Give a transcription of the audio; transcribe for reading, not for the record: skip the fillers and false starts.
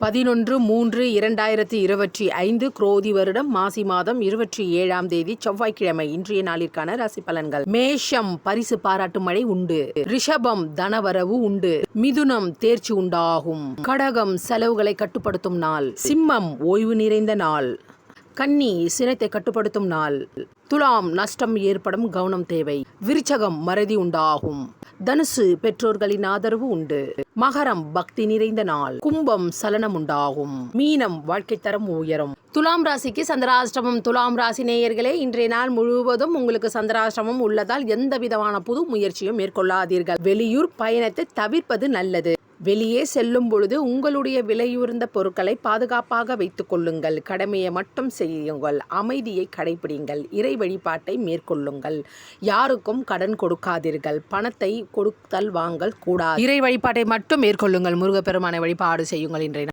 11/3/2025 குரோதி வருடம் மாசி மாதம் 27ஆம் தேதி செவ்வாய்க்கிழமை. இன்றைய நாளிற்கான ராசி பலன்கள். மேஷம் பரிசு பாராட்டு மழை உண்டு. ரிஷபம் தனவரவு உண்டு. மிதுனம் தேர்ச்சி உண்டாகும். கடகம் செலவுகளை கட்டுப்படுத்தும் நாள். சிம்மம் ஓய்வு நிறைந்த நாள். கன்னி சினத்தை கட்டுப்படுத்தும் நாள். துலாம் நஷ்டம் ஏற்படும், கவனம் தேவை. விருச்சகம் மறதி உண்டாகும். தனுசு பெற்றோர்களின் ஆதரவு உண்டு. மகரம் பக்தி நிறைந்த நாள். கும்பம் சலனம் உண்டாகும். மீனம் வாழ்க்கை தரம் உயரும். துலாம் ராசிக்கு சந்திராஷ்டமம். துலாம் ராசி நேயர்களே, இன்றைய நாள் முழுவதும் உங்களுக்கு சந்திராஷ்டமம் உள்ளதால் எந்த விதமான புது முயற்சியும் மேற்கொள்ளாதீர்கள். வெளியூர் பயணத்தை தவிர்ப்பது நல்லது. வெளியே செல்லும் பொழுது உங்களுடைய விலையுயர்ந்த பொருட்களை பாதுகாப்பாக வைத்துக் கொள்ளுங்கள். கடமையை மட்டும் செய்யுங்கள். அமைதியை கடைபிடிங்கள். இறை வழிபாட்டை மேற்கொள்ளுங்கள். யாருக்கும் கடன் கொடுக்காதீர்கள். பணத்தை கொடுத்தல் வாங்கல் கூடாது. இறை வழிபாட்டை மட்டும் மேற்கொள்ளுங்கள். முருகப்பெருமானை வழிபாடு செய்யுங்கள். இன்றைய